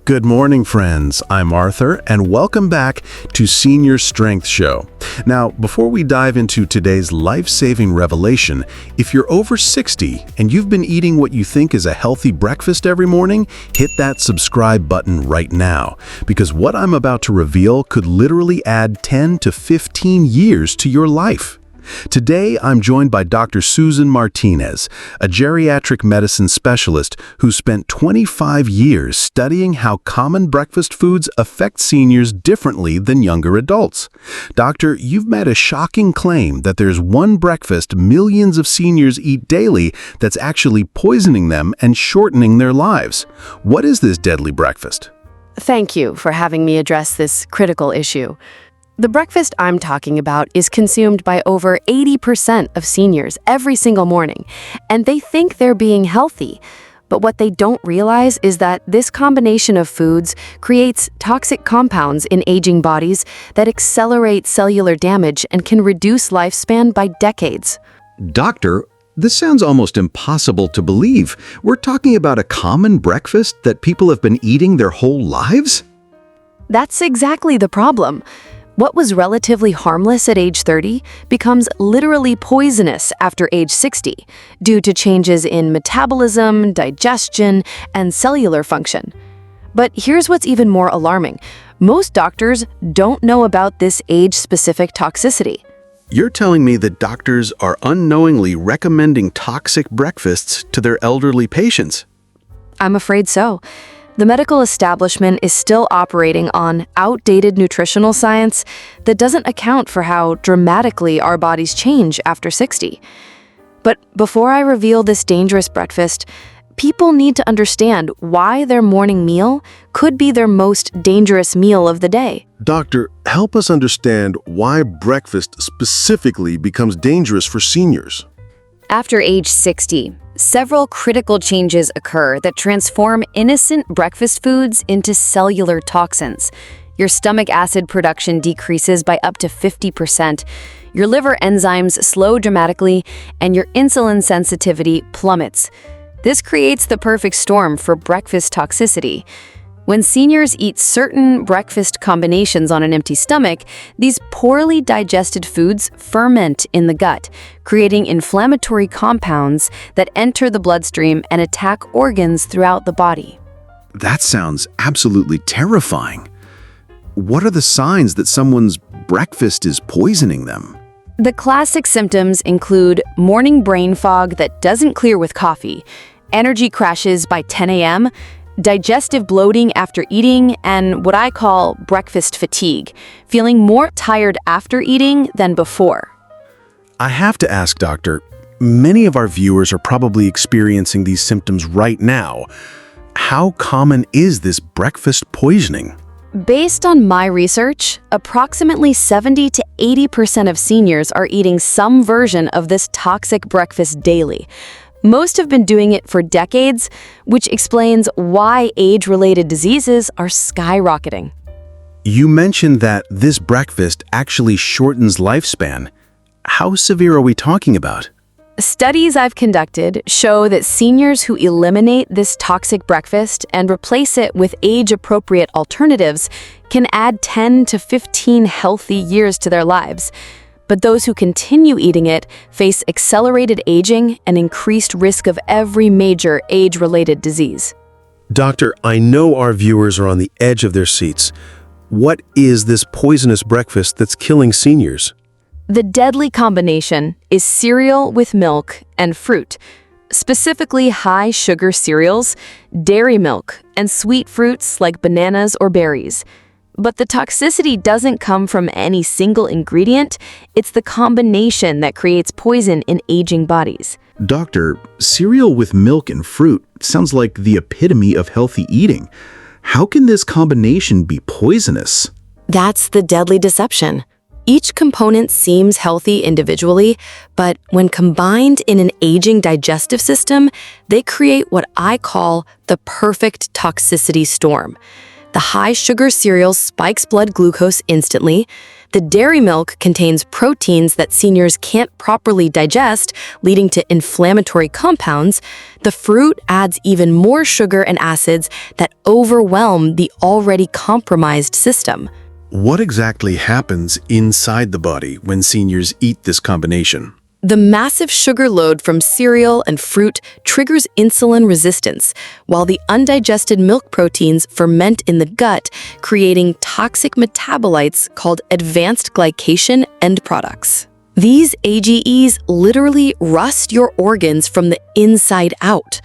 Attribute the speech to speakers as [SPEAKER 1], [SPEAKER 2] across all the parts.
[SPEAKER 1] Good morning, friends. I'm Arthur, and welcome back to Senior Strength Show. Now, before we dive into today's life-saving revelation, if you're over 60 and you've been eating what you think is a healthy breakfast every morning, hit that subscribe button right now, because what I'm about to reveal could literally add 10 to 15 years to your life. Today, I'm joined by Dr. Susan Martinez, a geriatric medicine specialist who spent 25 years studying how common breakfast foods affect seniors differently than younger adults. Doctor, you've made a shocking claim that there's one breakfast millions of seniors eat daily that's actually poisoning them and shortening their lives. What is this deadly breakfast?
[SPEAKER 2] Thank you for having me address this critical issue. The breakfast I'm talking about is consumed by over 80% of seniors every single morning, and they think they're being healthy. But what they don't realize is that this combination of foods creates toxic compounds in aging bodies that accelerate cellular damage and can reduce lifespan by decades.
[SPEAKER 3] Doctor, this sounds almost impossible to believe. We're talking about a common breakfast that people have been eating their whole lives?
[SPEAKER 2] That's exactly the problem. What was relatively harmless at age 30 becomes literally poisonous after age 60 due to changes in metabolism, digestion, and cellular function. But here's what's even more alarming. Most doctors don't know about this age-specific toxicity.
[SPEAKER 1] You're telling me that doctors are unknowingly recommending toxic breakfasts to their elderly patients?
[SPEAKER 2] I'm afraid so. The medical establishment is still operating on outdated nutritional science that doesn't account for how dramatically our bodies change after 60. But before I reveal this dangerous breakfast, people need to understand why their morning meal could be their most dangerous meal of the day.
[SPEAKER 4] Doctor, help us understand why breakfast specifically becomes dangerous for seniors.
[SPEAKER 5] After age 60, several critical changes occur that transform innocent breakfast foods into cellular toxins. Your stomach acid production decreases by up to 50%, your liver enzymes slow dramatically, and your insulin sensitivity plummets. This creates the perfect storm for breakfast toxicity. When seniors eat certain breakfast combinations on an empty stomach, these poorly digested foods ferment in the gut, creating inflammatory compounds that enter the bloodstream and attack organs throughout the body.
[SPEAKER 1] That sounds absolutely terrifying. What are the signs that someone's breakfast is poisoning them?
[SPEAKER 5] The classic symptoms include morning brain fog that doesn't clear with coffee, energy crashes by 10 a.m., digestive bloating after eating, and what I call breakfast fatigue, feeling more tired after eating than before.
[SPEAKER 1] I have to ask, Doctor, many of our viewers are probably experiencing these symptoms right now. How common is this breakfast poisoning?
[SPEAKER 2] Based on my research, approximately 70 to 80% of seniors are eating some version of this toxic breakfast daily. Most have been doing it for decades, which explains why age-related diseases are skyrocketing.
[SPEAKER 1] You mentioned that this breakfast actually shortens lifespan. How severe are we talking about?
[SPEAKER 2] Studies I've conducted show that seniors who eliminate this toxic breakfast and replace it with age-appropriate alternatives can add 10 to 15 healthy years to their lives. But those who continue eating it face accelerated aging and increased risk of every major age-related disease.
[SPEAKER 4] Doctor, I know our viewers are on the edge of their seats. What is this poisonous breakfast that's killing seniors?
[SPEAKER 2] The deadly combination is cereal with milk and fruit, specifically high-sugar cereals, dairy milk, and sweet fruits like bananas or berries. But the toxicity doesn't come from any single ingredient. It's the combination that creates poison in aging bodies.
[SPEAKER 3] Doctor, cereal with milk and fruit sounds like the epitome of healthy eating. How can this combination be poisonous?
[SPEAKER 2] That's the deadly deception. Each component seems healthy individually, but when combined in an aging digestive system, they create what I call the perfect toxicity storm. The high-sugar cereal spikes blood glucose instantly. The dairy milk contains proteins that seniors can't properly digest, leading to inflammatory compounds. The fruit adds even more sugar and acids that overwhelm the already compromised system.
[SPEAKER 4] What exactly happens inside the body when seniors eat this combination?
[SPEAKER 2] The massive sugar load from cereal and fruit triggers insulin resistance, while the undigested milk proteins ferment in the gut, creating toxic metabolites called Advanced Glycation End Products. These AGEs literally rust your organs from the inside out.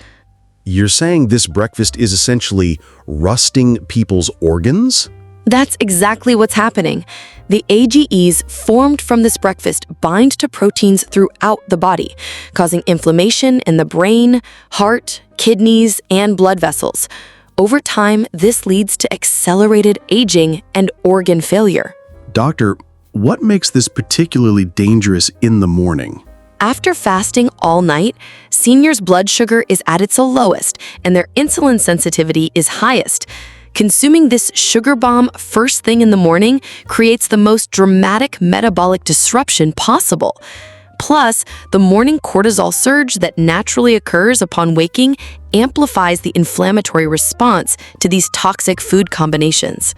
[SPEAKER 1] You're saying this breakfast is essentially rusting people's organs?
[SPEAKER 2] That's exactly what's happening. The AGEs formed from this breakfast bind to proteins throughout the body, causing inflammation in the brain, heart, kidneys, and blood vessels. Over time, this leads to accelerated aging and organ failure.
[SPEAKER 1] Doctor, what makes this particularly dangerous in the morning?
[SPEAKER 2] After fasting all night, seniors' blood sugar is at its lowest and their insulin sensitivity is highest. Consuming this sugar bomb first thing in the morning creates the most dramatic metabolic disruption possible. Plus, the morning cortisol surge that naturally occurs upon waking amplifies the inflammatory response to these toxic food combinations.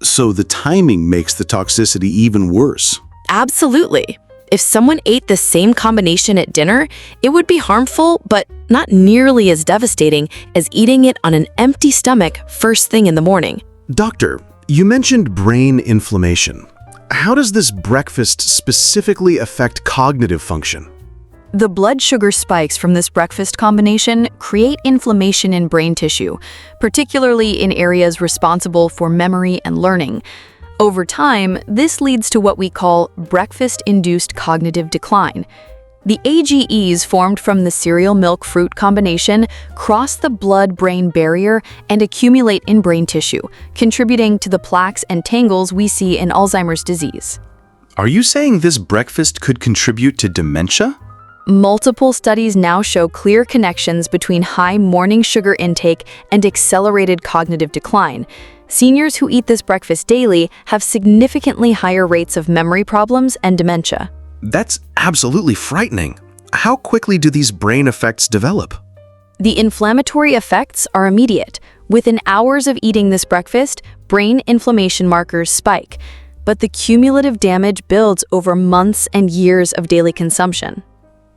[SPEAKER 1] So the timing makes the toxicity even worse.
[SPEAKER 2] Absolutely. If someone ate the same combination at dinner, it would be harmful, but not nearly as devastating as eating it on an empty stomach first thing in the morning.
[SPEAKER 1] Doctor, you mentioned brain inflammation. How does this breakfast specifically affect cognitive function?
[SPEAKER 6] The blood sugar spikes from this breakfast combination create inflammation in brain tissue, particularly in areas responsible for memory and learning. Over time, this leads to what we call breakfast-induced cognitive decline. The AGEs formed from the cereal milk-fruit combination cross the blood-brain barrier and accumulate in brain tissue, contributing to the plaques and tangles we see in Alzheimer's disease.
[SPEAKER 7] Are you saying this breakfast could contribute to dementia?
[SPEAKER 6] Multiple studies now show clear connections between high morning sugar intake and accelerated cognitive decline. Seniors who eat this breakfast daily have significantly higher rates of memory problems and dementia.
[SPEAKER 7] That's absolutely frightening. How quickly do these brain effects develop?
[SPEAKER 6] The inflammatory effects are immediate. Within hours of eating this breakfast, brain inflammation markers spike, but the cumulative damage builds over months and years of daily consumption.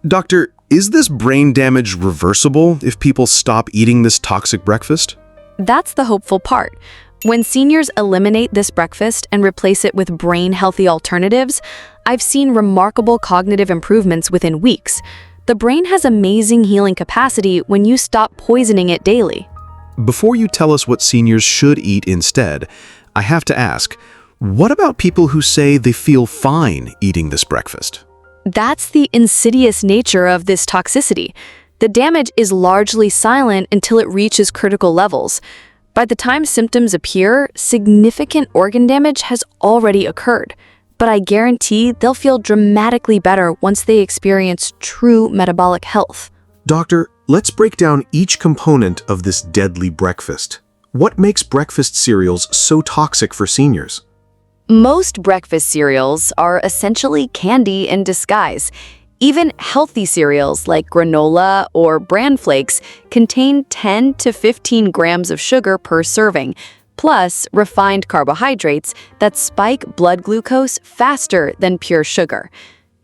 [SPEAKER 4] Doctor, is this brain damage reversible if people stop eating this toxic breakfast?
[SPEAKER 6] That's the hopeful part. When seniors eliminate this breakfast and replace it with brain-healthy alternatives, I've seen remarkable cognitive improvements within weeks. The brain has amazing healing capacity when you stop poisoning it daily.
[SPEAKER 4] Before you tell us what seniors should eat instead, I have to ask, what about people who say they feel fine eating this breakfast?
[SPEAKER 6] That's the insidious nature of this toxicity. The damage is largely silent until it reaches critical levels. By the time symptoms appear, significant organ damage has already occurred. But I guarantee they'll feel dramatically better once they experience true metabolic health.
[SPEAKER 1] Doctor, let's break down each component of this deadly breakfast. What makes breakfast cereals so toxic for seniors?
[SPEAKER 5] Most breakfast cereals are essentially candy in disguise. Even healthy cereals like granola or bran flakes contain 10 to 15 grams of sugar per serving, plus refined carbohydrates that spike blood glucose faster than pure sugar.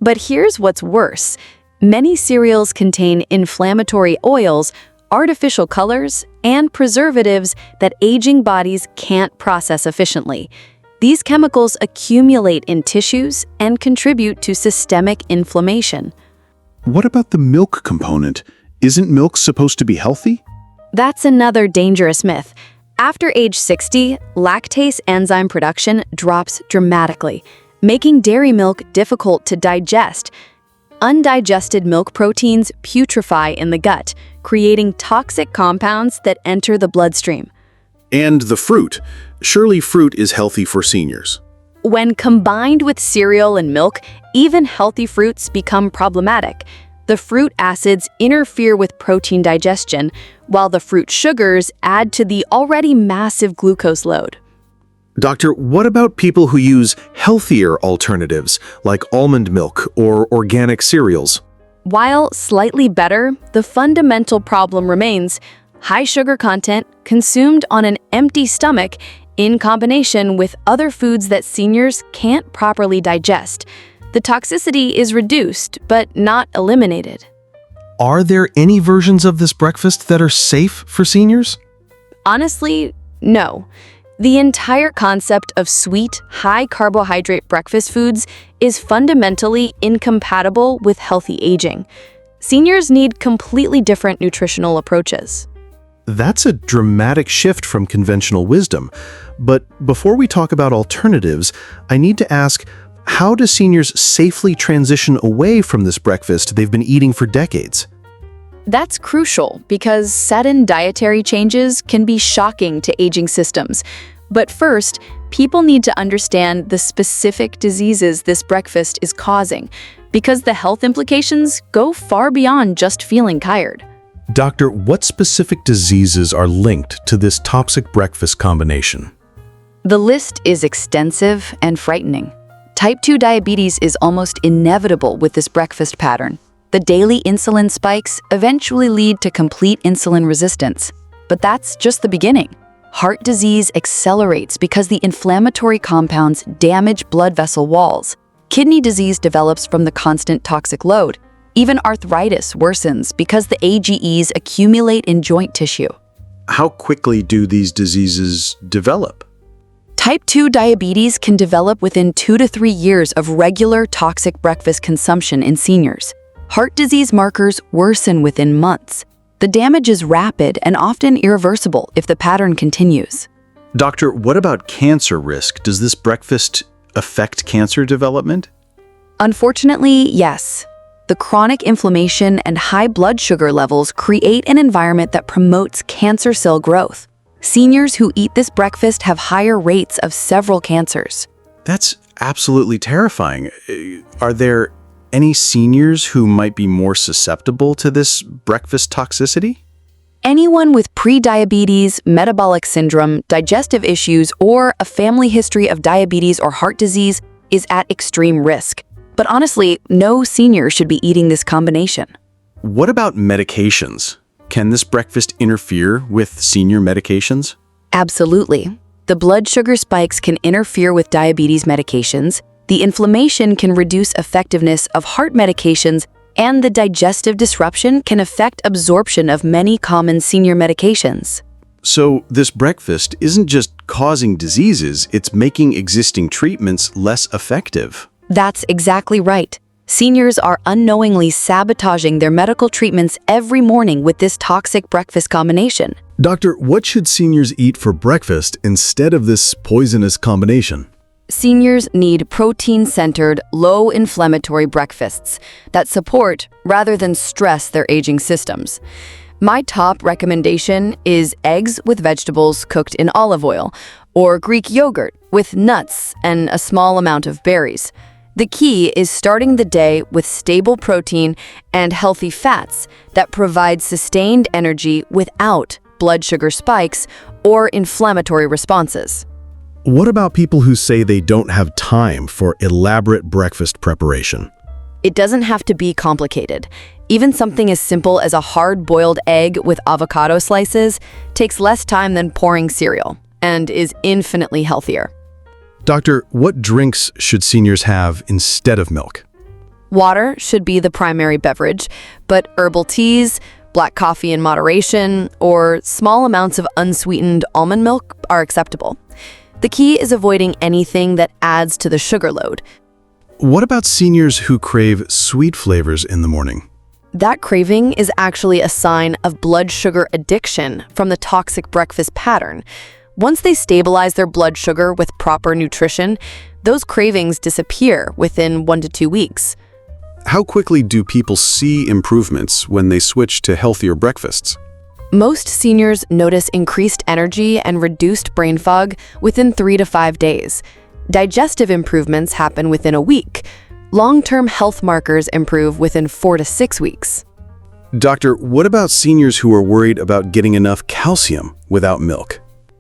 [SPEAKER 5] But here's what's worse. Many cereals contain inflammatory oils, artificial colors, and preservatives that aging bodies can't process efficiently. These chemicals accumulate in tissues and contribute to systemic inflammation.
[SPEAKER 3] What about the milk component? Isn't milk supposed to be healthy?
[SPEAKER 6] That's another dangerous myth. After age 60, lactase enzyme production drops dramatically, making dairy milk difficult to digest. Undigested milk proteins putrefy in the gut, creating toxic compounds that enter the bloodstream.
[SPEAKER 4] And the fruit. Surely fruit is healthy for seniors.
[SPEAKER 6] When combined with cereal and milk, even healthy fruits become problematic. The fruit acids interfere with protein digestion, while the fruit sugars add to the already massive glucose load.
[SPEAKER 4] Doctor, what about people who use healthier alternatives, like almond milk or organic cereals?
[SPEAKER 6] While slightly better, the fundamental problem remains: high sugar content consumed on an empty stomach in combination with other foods that seniors can't properly digest. The toxicity is reduced, but not eliminated.
[SPEAKER 4] Are there any versions of this breakfast that are safe for seniors?
[SPEAKER 6] Honestly, no. The entire concept of sweet, high-carbohydrate breakfast foods is fundamentally incompatible with healthy aging. Seniors need completely different nutritional approaches.
[SPEAKER 4] That's a dramatic shift from conventional wisdom. But before we talk about alternatives, I need to ask, how do seniors safely transition away from this breakfast they've been eating for decades?
[SPEAKER 6] That's crucial because sudden dietary changes can be shocking to aging systems. But first, people need to understand the specific diseases this breakfast is causing, because the health implications go far beyond just feeling tired.
[SPEAKER 1] Doctor, what specific diseases are linked to this toxic breakfast combination?
[SPEAKER 5] The list is extensive and frightening. Type 2 diabetes is almost inevitable with this breakfast pattern. The daily insulin spikes eventually lead to complete insulin resistance. But that's just the beginning. Heart disease accelerates because the inflammatory compounds damage blood vessel walls. Kidney disease develops from the constant toxic load. Even arthritis worsens because the AGEs accumulate in joint tissue.
[SPEAKER 1] How quickly do these diseases develop?
[SPEAKER 5] Type 2 diabetes can develop within 2 to 3 years of regular toxic breakfast consumption in seniors. Heart disease markers worsen within months. The damage is rapid and often irreversible if the pattern continues.
[SPEAKER 1] Doctor, what about cancer risk? Does this breakfast affect cancer development?
[SPEAKER 5] Unfortunately, yes. The chronic inflammation and high blood sugar levels create an environment that promotes cancer cell growth. Seniors who eat this breakfast have higher rates of several cancers.
[SPEAKER 1] That's absolutely terrifying. Are there any seniors who might be more susceptible to this breakfast toxicity?
[SPEAKER 5] Anyone with prediabetes, metabolic syndrome, digestive issues, or a family history of diabetes or heart disease is at extreme risk. But honestly, no senior should be eating this combination.
[SPEAKER 1] What about medications? Can this breakfast interfere with senior medications?
[SPEAKER 5] Absolutely. The blood sugar spikes can interfere with diabetes medications, the inflammation can reduce effectiveness of heart medications, and the digestive disruption can affect absorption of many common senior medications.
[SPEAKER 1] So this breakfast isn't just causing diseases, it's making existing treatments less effective.
[SPEAKER 5] That's exactly right. Seniors are unknowingly sabotaging their medical treatments every morning with this toxic breakfast combination.
[SPEAKER 1] Doctor, what should seniors eat for breakfast instead of this poisonous combination?
[SPEAKER 5] Seniors need protein-centered, low-inflammatory breakfasts that support rather than stress their aging systems. My top recommendation is eggs with vegetables cooked in olive oil, or Greek yogurt with nuts and a small amount of berries. The key is starting the day with stable protein and healthy fats that provide sustained energy without blood sugar spikes or inflammatory responses.
[SPEAKER 1] What about people who say they don't have time for elaborate breakfast preparation?
[SPEAKER 5] It doesn't have to be complicated. Even something as simple as a hard-boiled egg with avocado slices takes less time than pouring cereal and is infinitely healthier.
[SPEAKER 1] Doctor, what drinks should seniors have instead of milk?
[SPEAKER 6] Water should be the primary beverage, but herbal teas, black coffee in moderation, or small amounts of unsweetened almond milk are acceptable. The key is avoiding anything that adds to the sugar load.
[SPEAKER 1] What about seniors who crave sweet flavors in the morning?
[SPEAKER 6] That craving is actually a sign of blood sugar addiction from the toxic breakfast pattern. Once they stabilize their blood sugar with proper nutrition, those cravings disappear within 1 to 2 weeks.
[SPEAKER 1] How quickly do people see improvements when they switch to healthier breakfasts?
[SPEAKER 6] Most seniors notice increased energy and reduced brain fog within 3 to 5 days. Digestive improvements happen within a week.
[SPEAKER 2] Long-term health markers improve within 4 to 6 weeks.
[SPEAKER 1] Doctor, what about seniors who are worried about getting enough calcium without milk?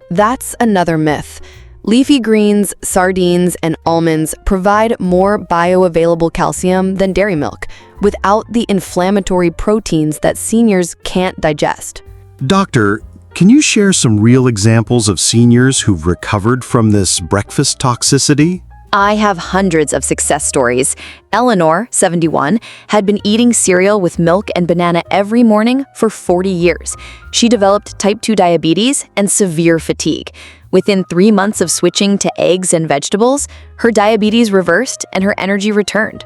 [SPEAKER 2] That's another myth. Leafy greens, sardines, and almonds provide more bioavailable calcium than dairy milk, without the inflammatory proteins that seniors can't digest.
[SPEAKER 4] Doctor, can you share some real examples of seniors who've recovered from this breakfast toxicity?
[SPEAKER 5] I have hundreds of success stories. Eleanor, 71, had been eating cereal with milk and banana every morning for 40 years. She developed type 2 diabetes and severe fatigue. Within 3 months of switching to eggs and vegetables, her diabetes reversed and her energy returned.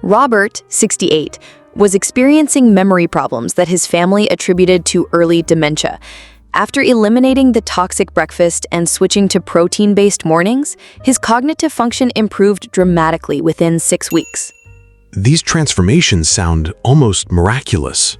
[SPEAKER 5] Robert, 68, was experiencing memory problems that his family attributed to early dementia. After eliminating the toxic breakfast and switching to protein-based mornings, his cognitive function improved dramatically within 6 weeks.
[SPEAKER 8] These transformations sound almost miraculous.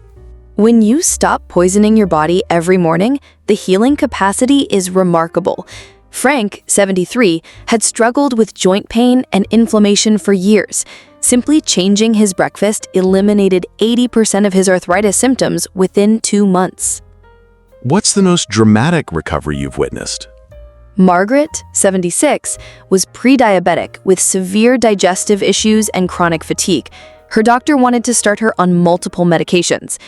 [SPEAKER 5] When you stop poisoning your body every morning, the healing capacity is remarkable. Frank, 73, had struggled with joint pain and inflammation for years. Simply changing his breakfast eliminated 80% of his arthritis symptoms within 2 months.
[SPEAKER 8] What's the most dramatic recovery you've witnessed?
[SPEAKER 5] Margaret, 76, was pre-diabetic with severe digestive issues and chronic fatigue. Her doctor wanted to start her on multiple medications.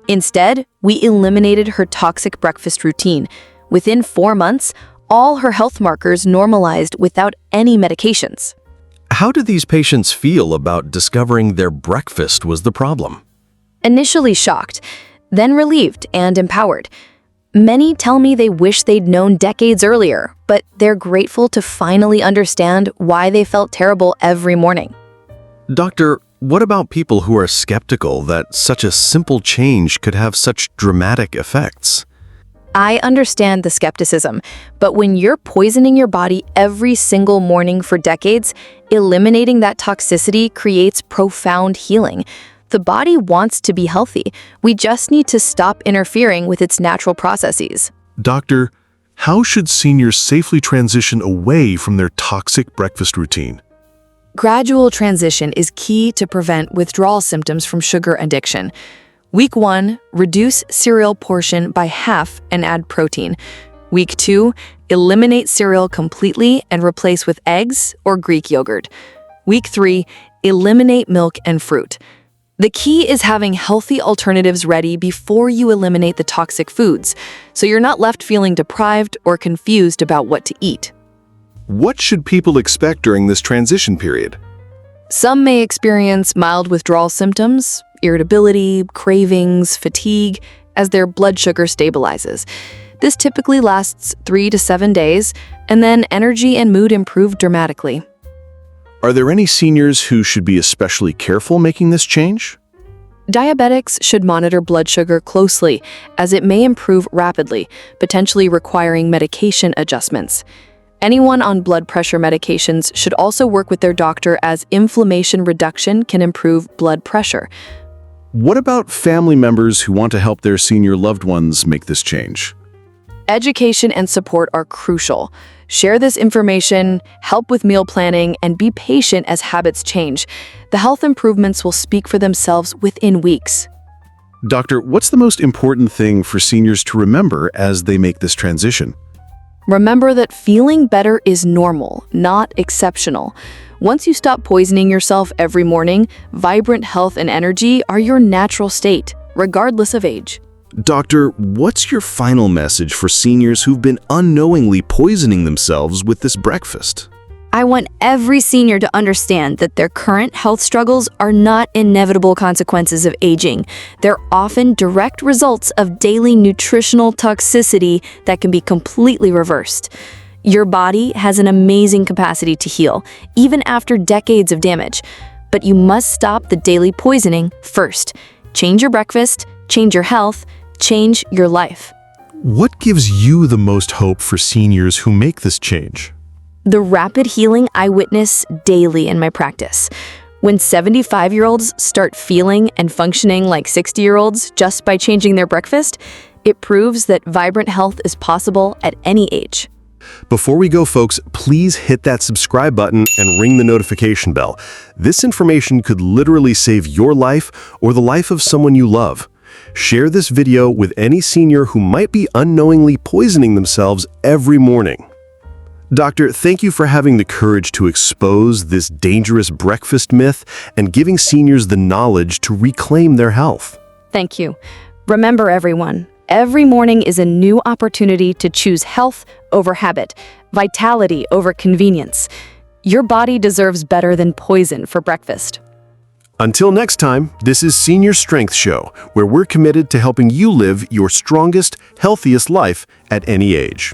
[SPEAKER 5] Instead, we eliminated her toxic breakfast routine. Within 4 months, all her health markers normalized without any medications.
[SPEAKER 7] How did these patients feel about discovering their breakfast was the problem?
[SPEAKER 5] Initially shocked, then relieved and empowered. Many tell me they wish they'd known decades earlier, but they're grateful to finally understand why they felt terrible every morning.
[SPEAKER 7] Doctor, what about people who are skeptical that such a simple change could have such dramatic effects?
[SPEAKER 5] I understand the skepticism, but when you're poisoning your body every single morning for decades, eliminating that toxicity creates profound healing. The body wants to be healthy. We just need to stop interfering with its natural processes.
[SPEAKER 9] Doctor, how should seniors safely transition away from their toxic breakfast routine?
[SPEAKER 6] Gradual transition is key to prevent withdrawal symptoms from sugar addiction. Week 1, reduce cereal portion by half and add protein. Week 2, eliminate cereal completely and replace with eggs or Greek yogurt. Week 3, eliminate milk and fruit. The key is having healthy alternatives ready before you eliminate the toxic foods, so you're not left feeling deprived or confused about what to eat.
[SPEAKER 9] What should people expect during this transition period?
[SPEAKER 6] Some may experience mild withdrawal symptoms, irritability, cravings, fatigue, as their blood sugar stabilizes. This typically lasts 3 to 7 days, and then energy and mood improve dramatically.
[SPEAKER 9] Are there any seniors who should be especially careful making this change?
[SPEAKER 6] Diabetics should monitor blood sugar closely, as it may improve rapidly, potentially requiring medication adjustments. Anyone on blood pressure medications should also work with their doctor, as inflammation reduction can improve blood pressure.
[SPEAKER 9] What about family members who want to help their senior loved ones make this change?
[SPEAKER 6] Education and support are crucial. Share this information, help with meal planning, and be patient as habits change. The health improvements will speak for themselves within weeks.
[SPEAKER 9] Doctor, what's the most important thing for seniors to remember as they make this transition?
[SPEAKER 6] Remember that feeling better is normal, not exceptional. Once you stop poisoning yourself every morning, vibrant health and energy are your natural state, regardless of age.
[SPEAKER 3] Doctor, what's your final message for seniors who've been unknowingly poisoning themselves with this breakfast?
[SPEAKER 5] I want every senior to understand that their current health struggles are not inevitable consequences of aging. They're often direct results of daily nutritional toxicity that can be completely reversed. Your body has an amazing capacity to heal, even after decades of damage. But you must stop the daily poisoning first. Change your breakfast, change your health, change your life.
[SPEAKER 9] What gives you the most hope for seniors who make this change?
[SPEAKER 5] The rapid healing I witness daily in my practice. When 75-year-olds start feeling and functioning like 60-year-olds just by changing their breakfast, it proves that vibrant health is possible at any age.
[SPEAKER 7] Before we go, folks, please hit that subscribe button and ring the notification bell. This information could literally save your life or the life of someone you love. Share this video with any senior who might be unknowingly poisoning themselves every morning. Doctor, thank you for having the courage to expose this dangerous breakfast myth and giving seniors the knowledge to reclaim their health.
[SPEAKER 6] Thank you. Remember, everyone, every morning is a new opportunity to choose health over habit, vitality over convenience. Your body deserves better than poison for breakfast.
[SPEAKER 7] Until next time, this is Senior Strength Show, where we're committed to helping you live your strongest, healthiest life at any age.